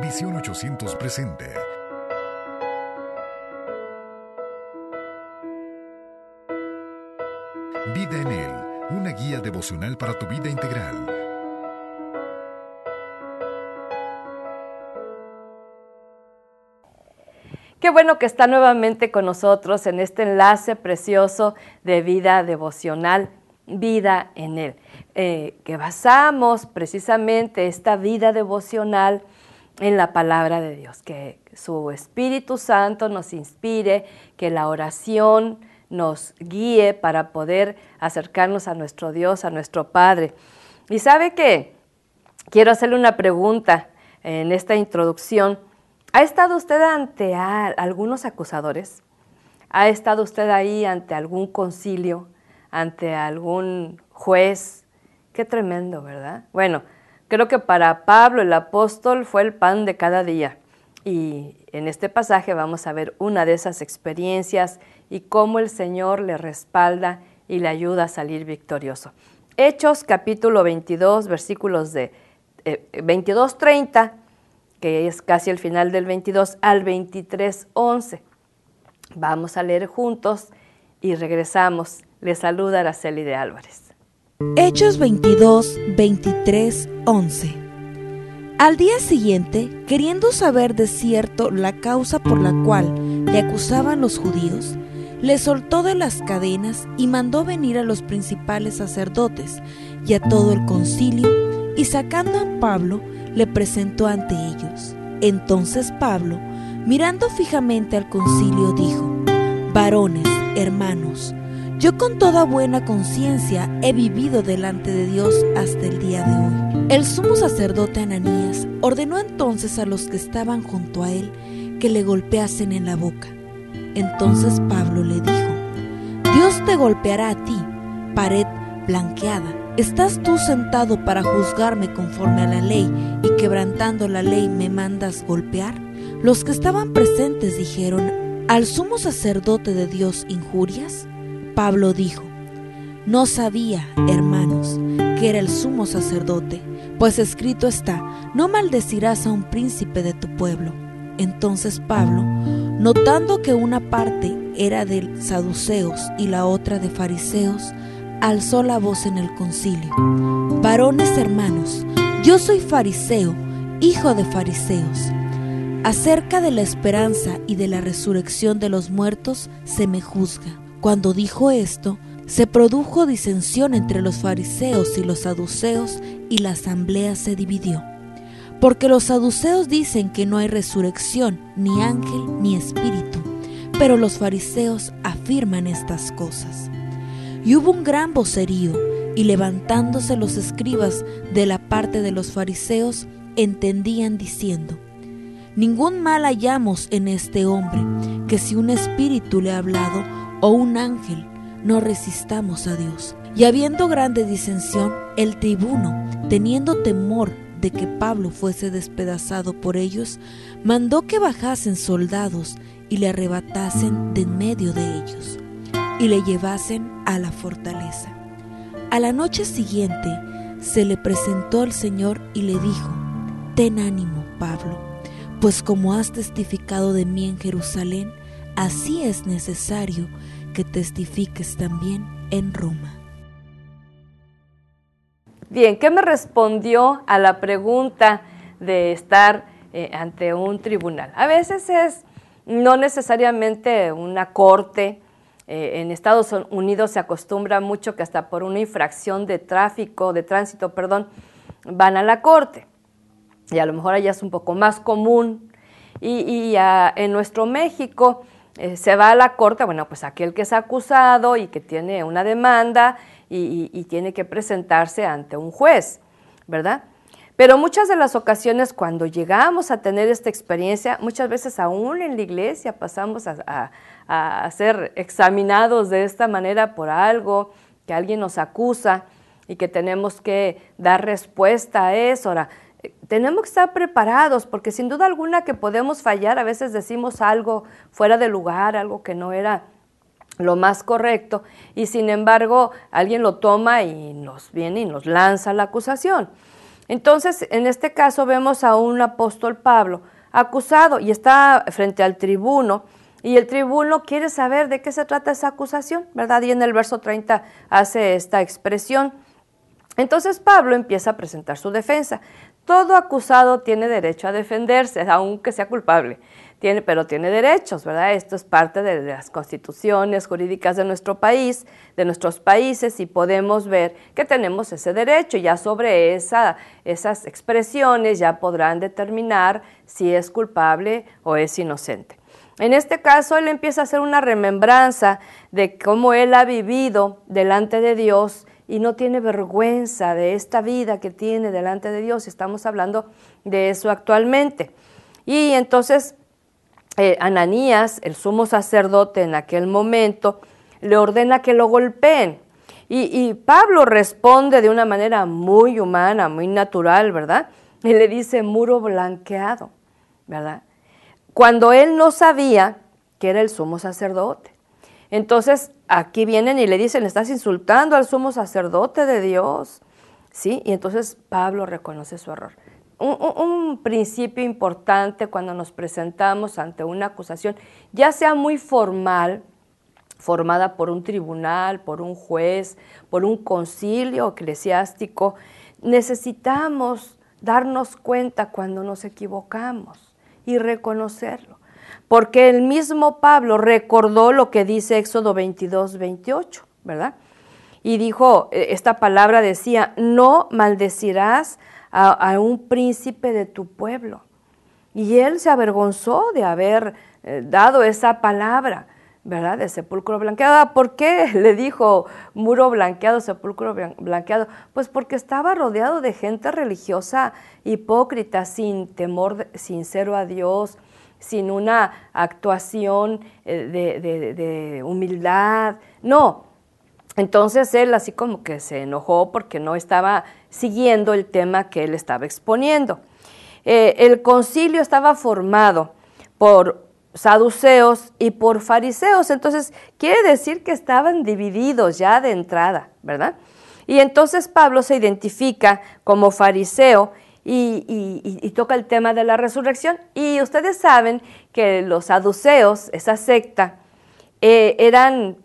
Visión 800 presenta Vida en Él, una guía devocional para tu vida integral. Qué bueno que está nuevamente con nosotros en este enlace precioso de vida devocional, Vida en Él, que basamos precisamente esta vida devocional en la palabra de Dios, que su Espíritu Santo nos inspire, que la oración nos guíe para poder acercarnos a nuestro Dios, a nuestro Padre. Y sabe que quiero hacerle una pregunta en esta introducción. ¿Ha estado usted ante algunos acusadores? ¿Ha estado usted ahí ante algún concilio, ante algún juez? Qué tremendo, ¿verdad? Bueno, creo que para Pablo el apóstol fue el pan de cada día. Y en este pasaje vamos a ver una de esas experiencias y cómo el Señor le respalda y le ayuda a salir victorioso. Hechos capítulo 22, versículos de 22:30, que es casi el final del 22, al 23:11. Vamos a leer juntos y regresamos. Les saluda Araceli de Álvarez. Hechos 22, 23, 11. Al día siguiente, queriendo saber de cierto la causa por la cual le acusaban los judíos, le soltó de las cadenas y mandó venir a los principales sacerdotes y a todo el concilio, y sacando a Pablo, le presentó ante ellos. Entonces Pablo, mirando fijamente al concilio, dijo: Varones, hermanos, yo con toda buena conciencia he vivido delante de Dios hasta el día de hoy. El sumo sacerdote Ananías ordenó entonces a los que estaban junto a él que le golpeasen en la boca. Entonces Pablo le dijo: Dios te golpeará a ti, pared blanqueada. ¿Estás tú sentado para juzgarme conforme a la ley y quebrantando la ley me mandas golpear? Los que estaban presentes dijeron: ¿Al sumo sacerdote de Dios injurias? Pablo dijo: No sabía, hermanos, que era el sumo sacerdote, pues escrito está: no maldecirás a un príncipe de tu pueblo. Entonces Pablo, notando que una parte era de saduceos y la otra de fariseos, alzó la voz en el concilio: Varones hermanos, yo soy fariseo, hijo de fariseos. Acerca de la esperanza y de la resurrección de los muertos se me juzga. Cuando dijo esto, se produjo disensión entre los fariseos y los saduceos, y la asamblea se dividió. Porque los saduceos dicen que no hay resurrección, ni ángel, ni espíritu, pero los fariseos afirman estas cosas. Y hubo un gran vocerío, y levantándose los escribas de la parte de los fariseos, entendían diciendo: Ningún mal hallamos en este hombre, que si un espíritu le ha hablado, o un ángel, no resistamos a Dios. Y habiendo grande disensión, el tribuno, teniendo temor de que Pablo fuese despedazado por ellos, mandó que bajasen soldados y le arrebatasen de en medio de ellos, y le llevasen a la fortaleza. A la noche siguiente se le presentó el Señor y le dijo: Ten ánimo, Pablo, pues como has testificado de mí en Jerusalén, así es necesario que testifiques también en Roma. Bien, ¿qué me respondió a la pregunta de estar ante un tribunal? A veces es no necesariamente una corte. En Estados Unidos se acostumbra mucho que hasta por una infracción de tránsito, van a la corte. Y a lo mejor allá es un poco más común. En nuestro México se va a la corte, bueno, pues aquel que es acusado y que tiene una demanda y tiene que presentarse ante un juez, ¿verdad? Pero muchas de las ocasiones cuando llegamos a tener esta experiencia, muchas veces aún en la iglesia pasamos a ser examinados de esta manera por algo, que alguien nos acusa y que tenemos que dar respuesta a eso. Ahora, tenemos que estar preparados porque sin duda alguna que podemos fallar, a veces decimos algo fuera de lugar, algo que no era lo más correcto y sin embargo alguien lo toma y nos viene y nos lanza la acusación. Entonces, en este caso vemos a un apóstol Pablo acusado y está frente al tribuno, y el tribuno quiere saber de qué se trata esa acusación, ¿verdad? Y en el verso 30 hace esta expresión. Entonces Pablo empieza a presentar su defensa. Todo acusado tiene derecho a defenderse, aunque sea culpable, pero tiene derechos, ¿verdad? Esto es parte de las constituciones jurídicas de nuestro país, de nuestros países, y podemos ver que tenemos ese derecho. Ya sobre esas expresiones ya podrán determinar si es culpable o es inocente. En este caso, él empieza a hacer una remembranza de cómo él ha vivido delante de Dios y no tiene vergüenza de esta vida que tiene delante de Dios. Estamos hablando de eso actualmente. Y entonces Ananías, el sumo sacerdote en aquel momento, le ordena que lo golpeen. Y Pablo responde de una manera muy humana, muy natural, ¿verdad? Y le dice muro blanqueado, ¿verdad? Cuando él no sabía que era el sumo sacerdote. Entonces, aquí vienen y le dicen, estás insultando al sumo sacerdote de Dios, ¿sí? Y entonces Pablo reconoce su error. Un principio importante cuando nos presentamos ante una acusación, ya sea muy formal, formada por un tribunal, por un juez, por un concilio eclesiástico, necesitamos darnos cuenta cuando nos equivocamos y reconocerlo. Porque el mismo Pablo recordó lo que dice Éxodo 22, 28, ¿verdad? Y dijo, esta palabra decía, no maldecirás a un príncipe de tu pueblo. Y él se avergonzó de haber dado esa palabra, ¿verdad? De sepulcro blanqueado. ¿Por qué le dijo muro blanqueado, sepulcro blanqueado? Pues porque estaba rodeado de gente religiosa hipócrita, sin temor sincero a Dios, sin una actuación de humildad. No. Entonces él así como que se enojó porque no estaba siguiendo el tema que él estaba exponiendo. El concilio estaba formado por saduceos y por fariseos, entonces quiere decir que estaban divididos ya de entrada, ¿verdad? Y entonces Pablo se identifica como fariseo y toca el tema de la resurrección. Y ustedes saben que los saduceos, esa secta, eran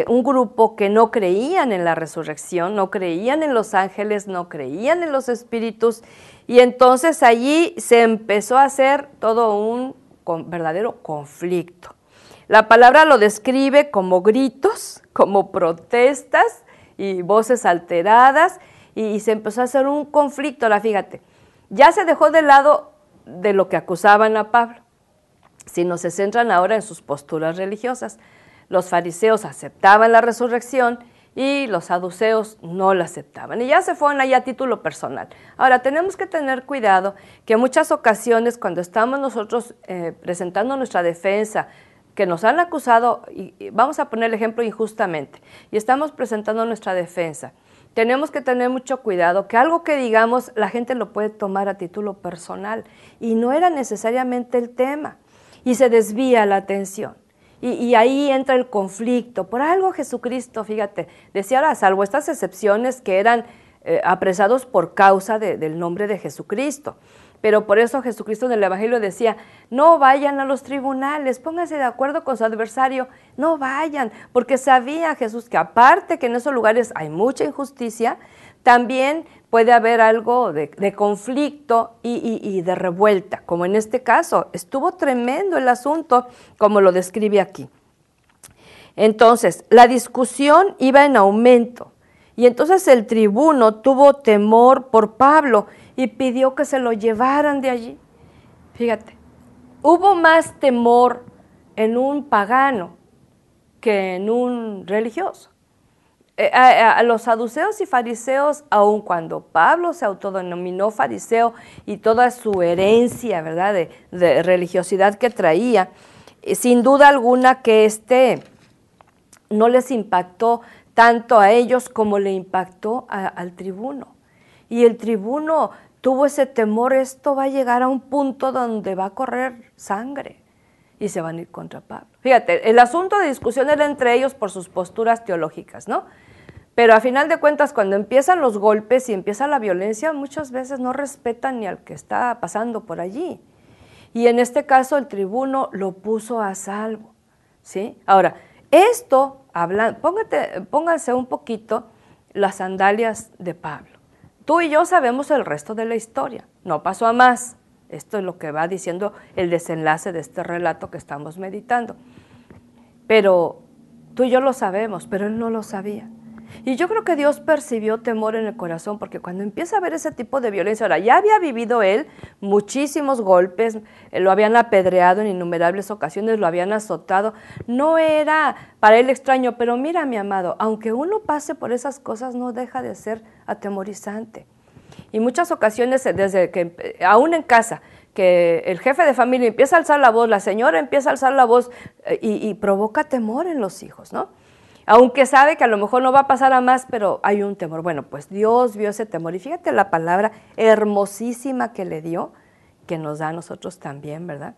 un grupo que no creían en la resurrección, no creían en los ángeles, no creían en los espíritus, y entonces allí se empezó a hacer todo un verdadero conflicto. La palabra lo describe como gritos, como protestas y voces alteradas, y se empezó a hacer un conflicto. Ahora fíjate, ya se dejó de lado de lo que acusaban a Pablo, sino se centran ahora en sus posturas religiosas. Los fariseos aceptaban la resurrección y los saduceos no la aceptaban. Y ya se fueron ahí a título personal. Ahora, tenemos que tener cuidado que en muchas ocasiones cuando estamos nosotros presentando nuestra defensa, que nos han acusado, y vamos a poner el ejemplo injustamente, y estamos presentando nuestra defensa, tenemos que tener mucho cuidado que algo que digamos la gente lo puede tomar a título personal y no era necesariamente el tema y se desvía la atención. Y ahí entra el conflicto. Por algo Jesucristo, fíjate, decía, ahora, salvo estas excepciones que eran apresados por causa del nombre de Jesucristo. Pero por eso Jesucristo en el Evangelio decía, no vayan a los tribunales, pónganse de acuerdo con su adversario, no vayan, porque sabía Jesús que aparte que en esos lugares hay mucha injusticia, también puede haber algo de conflicto y de revuelta, como en este caso. Estuvo tremendo el asunto, como lo describe aquí. Entonces, la discusión iba en aumento, y entonces el tribuno tuvo temor por Pablo y pidió que se lo llevaran de allí. Fíjate, hubo más temor en un pagano que en un religioso. A los saduceos y fariseos, aun cuando Pablo se autodenominó fariseo y toda su herencia, ¿verdad?, de religiosidad que traía, sin duda alguna que no les impactó tanto a ellos como le impactó al tribuno. Y el tribuno tuvo ese temor, esto va a llegar a un punto donde va a correr sangre y se van a ir contra Pablo. Fíjate, el asunto de discusión era entre ellos por sus posturas teológicas, ¿no? Pero a final de cuentas, cuando empiezan los golpes y empieza la violencia, muchas veces no respetan ni al que está pasando por allí. Y en este caso el tribuno lo puso a salvo, ¿sí? Ahora, esto, pónganse un poquito las sandalias de Pablo. Tú y yo sabemos el resto de la historia, no pasó a más. Esto es lo que va diciendo el desenlace de este relato que estamos meditando. Pero tú y yo lo sabemos, pero él no lo sabía. Y yo creo que Dios percibió temor en el corazón, porque cuando empieza a ver ese tipo de violencia, ahora ya había vivido él muchísimos golpes, lo habían apedreado en innumerables ocasiones, lo habían azotado, no era para él extraño, pero mira, mi amado, aunque uno pase por esas cosas, no deja de ser atemorizante. Y muchas ocasiones, desde que, aún en casa, que el jefe de familia empieza a alzar la voz, la señora empieza a alzar la voz y provoca temor en los hijos, ¿no? Aunque sabe que a lo mejor no va a pasar a más, pero hay un temor. Bueno, pues Dios vio ese temor y fíjate la palabra hermosísima que le dio, que nos da a nosotros también, ¿verdad?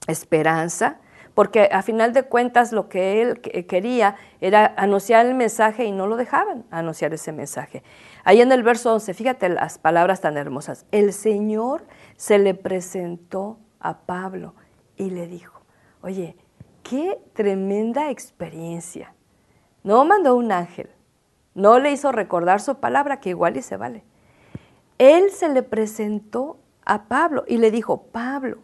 Esperanza, porque a final de cuentas lo que él quería era anunciar el mensaje y no lo dejaban anunciar ese mensaje. Ahí en el verso 11, fíjate las palabras tan hermosas. El Señor se le presentó a Pablo y le dijo, oye, qué tremenda experiencia. No mandó un ángel, no le hizo recordar su palabra, que igual y se vale. Él se le presentó a Pablo y le dijo, Pablo,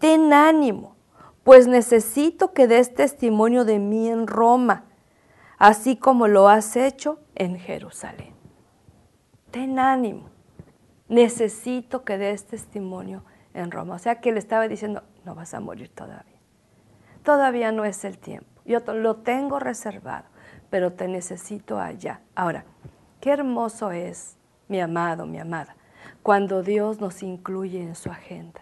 ten ánimo, pues necesito que des testimonio de mí en Roma, así como lo has hecho en Jerusalén. Ten ánimo, necesito que des testimonio en Roma. O sea que le estaba diciendo, no vas a morir todavía. Todavía no es el tiempo. Yo lo tengo reservado, pero te necesito allá. Ahora, qué hermoso es, mi amado, mi amada, cuando Dios nos incluye en su agenda.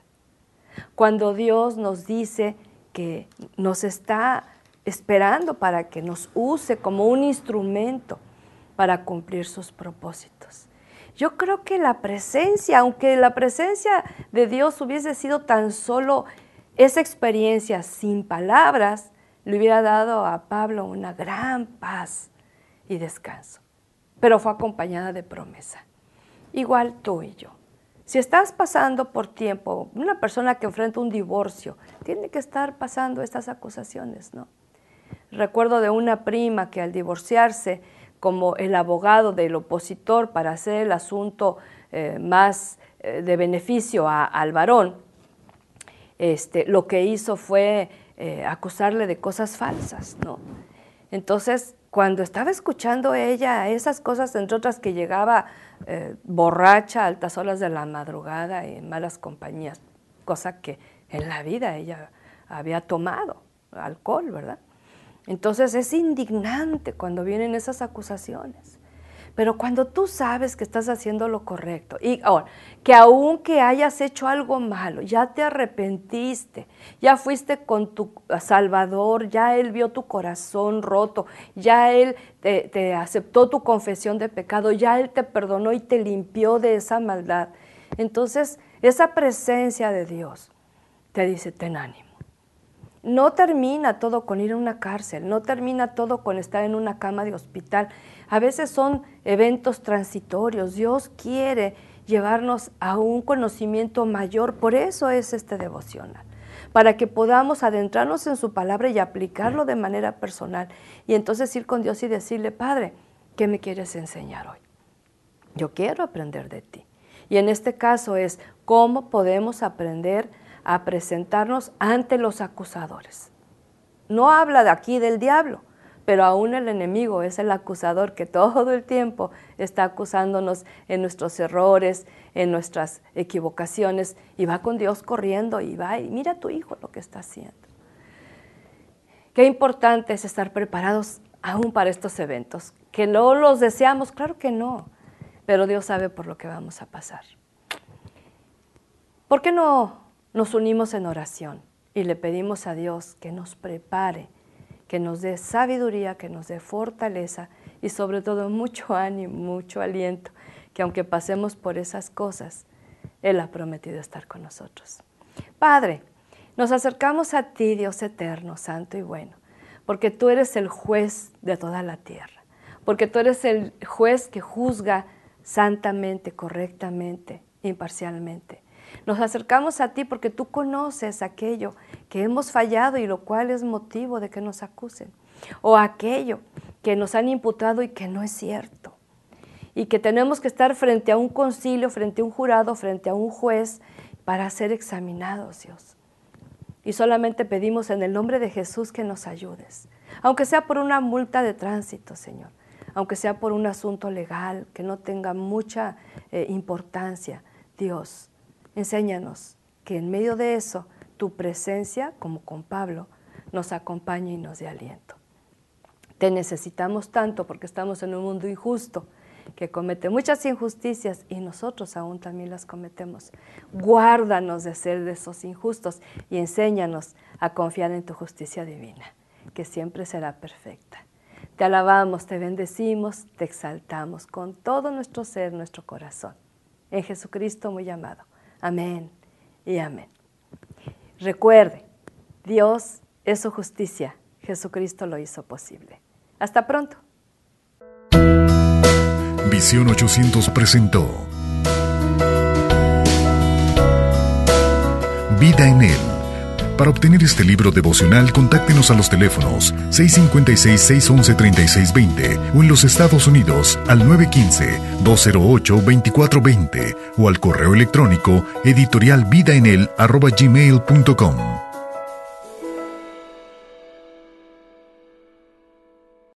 Cuando Dios nos dice que nos está esperando para que nos use como un instrumento para cumplir sus propósitos. Yo creo que la presencia, aunque la presencia de Dios hubiese sido tan solo esa experiencia sin palabras, le hubiera dado a Pablo una gran paz y descanso, pero fue acompañada de promesa. Igual tú y yo. Si estás pasando por tiempo, una persona que enfrenta un divorcio, tiene que estar pasando estas acusaciones, ¿no? Recuerdo de una prima que al divorciarse, como el abogado del opositor para hacer el asunto más de beneficio al varón, lo que hizo fue acusarle de cosas falsas, ¿no? Entonces, cuando estaba escuchando ella esas cosas, entre otras que llegaba borracha a altas horas de la madrugada y en malas compañías, cosa que en la vida ella había tomado alcohol, ¿verdad? Entonces es indignante cuando vienen esas acusaciones. Pero cuando tú sabes que estás haciendo lo correcto y ahora, que aunque hayas hecho algo malo, ya te arrepentiste, ya fuiste con tu Salvador, ya Él vio tu corazón roto, ya Él te aceptó tu confesión de pecado, ya Él te perdonó y te limpió de esa maldad. Entonces, esa presencia de Dios te dice, ten ánimo. No termina todo con ir a una cárcel, no termina todo con estar en una cama de hospital. A veces son eventos transitorios. Dios quiere llevarnos a un conocimiento mayor, por eso es este devocional, para que podamos adentrarnos en su palabra y aplicarlo de manera personal. Y entonces ir con Dios y decirle, Padre, ¿qué me quieres enseñar hoy? Yo quiero aprender de ti. Y en este caso es, ¿cómo podemos aprender a presentarnos ante los acusadores? No habla de aquí del diablo, pero aún el enemigo es el acusador que todo el tiempo está acusándonos en nuestros errores, en nuestras equivocaciones, y va con Dios corriendo y va y mira a tu hijo lo que está haciendo. Qué importante es estar preparados aún para estos eventos. ¿Que no los deseamos? Claro que no, pero Dios sabe por lo que vamos a pasar. ¿Por qué no nos unimos en oración y le pedimos a Dios que nos prepare, que nos dé sabiduría, que nos dé fortaleza y sobre todo mucho ánimo, mucho aliento, que aunque pasemos por esas cosas, Él ha prometido estar con nosotros? Padre, nos acercamos a ti, Dios eterno, santo y bueno, porque tú eres el juez de toda la tierra. porque tú eres el juez que juzga santamente, correctamente, imparcialmente. Nos acercamos a ti porque tú conoces aquello que hemos fallado y lo cual es motivo de que nos acusen, o aquello que nos han imputado y que no es cierto, y que tenemos que estar frente a un concilio, frente a un jurado, frente a un juez para ser examinados, Dios. Y solamente pedimos en el nombre de Jesús que nos ayudes, aunque sea por una multa de tránsito, Señor, aunque sea por un asunto legal que no tenga mucha importancia. Dios, enséñanos que en medio de eso, tu presencia, como con Pablo, nos acompañe y nos dé aliento. Te necesitamos tanto porque estamos en un mundo injusto, que comete muchas injusticias y nosotros aún también las cometemos. Guárdanos de ser de esos injustos y enséñanos a confiar en tu justicia divina, que siempre será perfecta. Te alabamos, te bendecimos, te exaltamos con todo nuestro ser, nuestro corazón. En Jesucristo muy amado. Amén y amén. Recuerde, Dios es su justicia. Jesucristo lo hizo posible. Hasta pronto. Visión 800 presentó Vida en Él. Para obtener este libro devocional, contáctenos a los teléfonos 656-611-3620 o en los Estados Unidos al 915-208-2420 o al correo electrónico editorialvidaenel@gmail.com.